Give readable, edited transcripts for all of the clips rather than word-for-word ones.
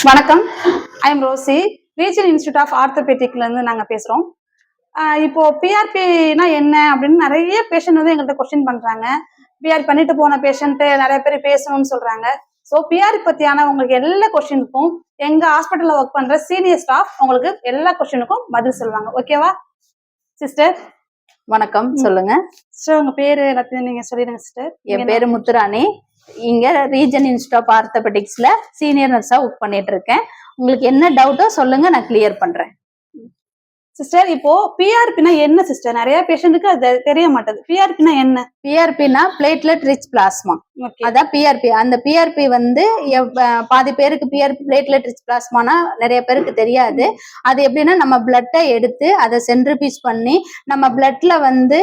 வணக்கம். I am Rosy. Regional institute of ஆர்த்தோபெடிக்ல இருந்து நாங்க பேசுறோம். இப்போ பிஆர்பினா என்ன அப்படின்னு நிறைய பேஷண்ட் வந்து எங்கள்கிட்ட கொஸ்டின் பண்றாங்க. பிஆர்பி பண்ணிட்டு போன பேஷண்ட் நிறைய பேர் பேசணும்னு சொல்றாங்க. ஸோ பிஆர்பி பத்தியான உங்களுக்கு எல்லா கொஸ்டினுக்கும் எங்க ஹாஸ்பிட்டல்ல ஒர்க் பண்ற சீனியர் ஸ்டாஃப் உங்களுக்கு எல்லா கொஸ்டினுக்கும் பதில் சொல்லுவாங்க. ஓகேவா சிஸ்டர்? வணக்கம். சொல்லுங்க சிஸ்டர், உங்க பேரு எல்லாத்தையும் நீங்க சொல்லிடுங்க சிஸ்டர். என் பேரு முத்துராணி. இங்க ரீஜன் இன்ஸ்டியூட் ஆஃப் ஆர்த்தோபெடிக்ஸ்ல சீனியர் நர்ஸா ஒர்க் பண்ணிட்டு இருக்கேன். உங்களுக்கு என்ன டவுட்டோ சொல்லுங்க, நான் கிளியர் பண்றேன். சிஸ்டர், இப்போ பிஆர்பினா என்ன சிஸ்டர்? நிறைய பேஷண்ட்டுக்கு அது தெரிய மாட்டேது. பிஆர்பினா என்ன? பிஆர்பினா பிளேட்லெட் ரிச் பிளாஸ்மா. அதான் பிஆர்பி. அந்த பிஆர்பி வந்து பாதி பேருக்கு பிஆர்பி பிளேட்லெட் ரிச் பிளாஸ்மானா நிறைய பேருக்கு தெரியாது. அது எப்படின்னா நம்ம பிளட்டை எடுத்து அதை சென்ட்ரிபீஸ் பண்ணி நம்ம பிளட்ல வந்து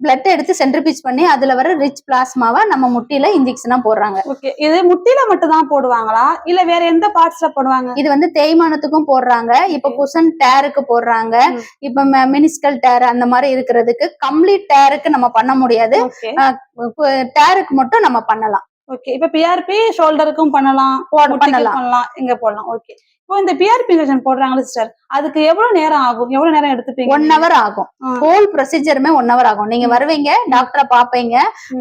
பிளட் எடுத்து சென்ட்ரிபீஸ் பண்ணி அதுல வர ரிச் பிளாஸ்மாவை நம்ம முட்டியில இன்ஜெக்ஷனா போடுறாங்க. ஓகே, இது முட்டியில மட்டும் தான் போடுவாங்களா இல்ல வேற எந்த பார்ட்ஸ்ல போடுவாங்க? இது வந்து தேய்மானத்துக்கும் போடுறாங்க. இப்ப குஷன் டேருக்கு போடுறாங்க. இப்ப மினிஸ்கல் டேர் அந்த மாதிரி இருக்கிறதுக்கு, கம்ப்ளீட் டேருக்கு நம்ம பண்ண முடியாது. டேருக்கு மட்டும் நம்ம பண்ணலாம். ஓகே, இப்ப பிஆர்பி ஷோல்டருக்கும் பண்ணலாம், இங்க போடலாம். ஓகே, இப்போ இந்த பிஆர்பி இன்ஜெக்ஷன் போடுறாங்களா சிஸ்டர், அதுக்கு எவ்வளவு நேரம் ஆகும்? எவ்வளவு நேரம் எடுத்துப்பீங்க? 1 hour ஆகும். ஹோல் ப்ரொசீஜருமே 1 hour ஆகும். நீங்க வருவீங்க, டாக்டரை பாப்பீங்க.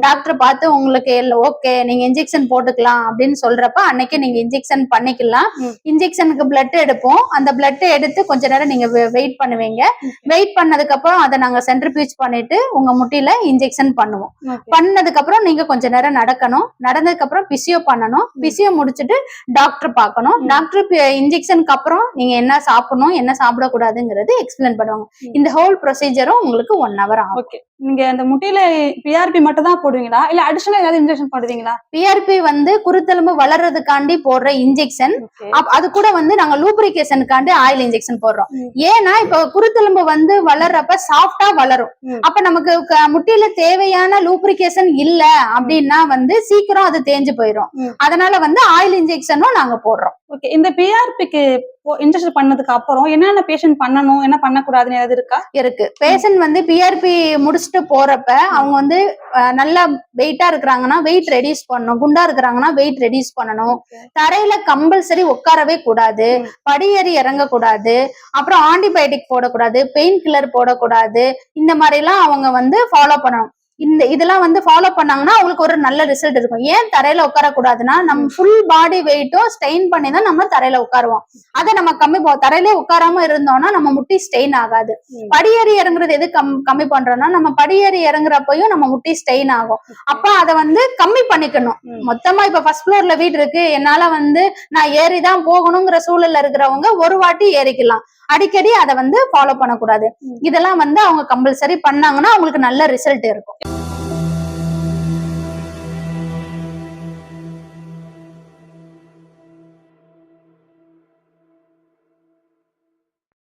டாக்டர் பார்த்து உங்களுக்கு ஓகே நீங்க இன்ஜெக்ஷன் போட்டுக்கலாம் அப்படின்னு சொல்றப்ப அன்னைக்கு நீங்க இன்ஜெக்ஷன் பண்ணிக்கலாம். இன்ஜெக்ஷனுக்கு பிளட் எடுப்போம். அந்த பிளட் எடுத்து கொஞ்ச நேரம் நீங்க வெயிட் பண்ணுவீங்க. வெயிட் பண்ணதுக்கு அப்புறம் அதை நாங்க சென்ட்ரிபியூஜ் பண்ணிட்டு உங்க முட்டியில இன்ஜெக்ஷன் பண்ணுவோம். பண்ணதுக்கு அப்புறம் நீங்க கொஞ்ச நேரம் நடக்கணும். நடந்ததுக்கு அப்புறம் பிசியோ பண்ணணும். பிசியோ முடிச்சுட்டு டாக்டர் பார்க்கணும். டாக்டர் இன்ஜெக்ஷனுக்கு அப்புறம் நீங்க என்ன சாப்பிடணும், என்ன சாப்பிடக்கூடாதுங்கிறது எக்ஸ்பிளைன் பண்ணுவாங்க. இந்த ஹோல் ப்ரொசீஜரும் உங்களுக்கு 1 hour ஆகும். ஓகே, நீங்க அந்த முட்டியில பிஆர்பி மட்டும் தான் போடுவீங்களா இல்ல அடிஷனலா ஏதாவது இன்ஜெக்ஷன் போடுவீங்களா? பிஆர்பி வந்து குருத்தெலும்பு வளர்றதுக்காண்டி போடுற இன்ஜெக்ஷன். அது கூட வந்து நாங்க லூப்ரிகேஷனுக்காண்டி ஆயில் இன்ஜெக்ஷன் போடுறோம். ஏன்னா இப்ப குருத்தெலும்பு வந்து வளர்றப்ப சாஃப்டா வளரும். அப்ப நமக்கு முட்டியில தேவையான லூப்ரிகேஷன் இல்ல அப்படின்னா வந்து சீக்கிரம் அது தேஞ்சு போயிடும். அதனால வந்து ஆயில் இன்ஜெக்ஷனும் நாங்க போடுறோம். ஓகே, இந்த பிஆர்பிக்கு இன்ஜெக்ஷன் பண்ணதுக்கு அப்புறம் என்னென்ன பேஷண்ட் பண்ணணும், என்ன பண்ணக்கூடாதுன்னு ஏதாவது இருக்கா? இருக்கு. பேஷண்ட் வந்து பிஆர்பி முடிச்சுட்டு போறப்ப அவங்க வந்து நல்லா வெயிட்டா இருக்கிறாங்கன்னா வெயிட் ரெடியூஸ் பண்ணணும். குண்டா இருக்கிறாங்கன்னா வெயிட் ரெடியூஸ் பண்ணணும். தரையில கம்பல்சரி உட்காரவே கூடாது. படியேறி இறங்க கூடாது. அப்புறம் ஆன்டிபயோட்டிக் போடக்கூடாது. பெயின் கில்லர் போடக்கூடாது. இந்த மாதிரி எல்லாம் அவங்க வந்து ஃபாலோ பண்ணணும். இதெல்லாம் வந்து ஃபாலோ பண்ணாங்கன்னா அவங்களுக்கு ஒரு நல்ல ரிசல்ட் இருக்கும். ஏன் தரையில உட்காரக்கூடாதுன்னா நம்ம ஃபுல் பாடி வெயிட்டும் ஸ்டெயின் பண்ணி தான் நம்ம தரையில உட்காருவோம். அதை நம்ம தரையிலே உட்காராம இருந்தோம்னா நம்ம முட்டி ஸ்டெயின் ஆகாது. படியேறி இறங்குறது எது கம்மி பண்றோம்னா நம்ம படியேறி இறங்குறப்பையும் நம்ம முட்டி ஸ்டெயின் ஆகும். அப்ப அதை வந்து கம்மி பண்ணிக்கணும். மொத்தமா இப்ப ஃபர்ஸ்ட் ஃப்ளோர்ல வீடு இருக்கு, என்னால வந்து நான் ஏறிதான் போகணுங்கிற சூழல்ல இருக்கிறவங்க ஒரு வாட்டி ஏறிக்கலாம். அடிக்கடி அதை வந்து ஃபாலோ பண்ணக்கூடாது. இதெல்லாம் வந்து அவங்க கம்பல்சரி பண்ணாங்கன்னா அவங்களுக்கு நல்ல ரிசல்ட் இருக்கும்.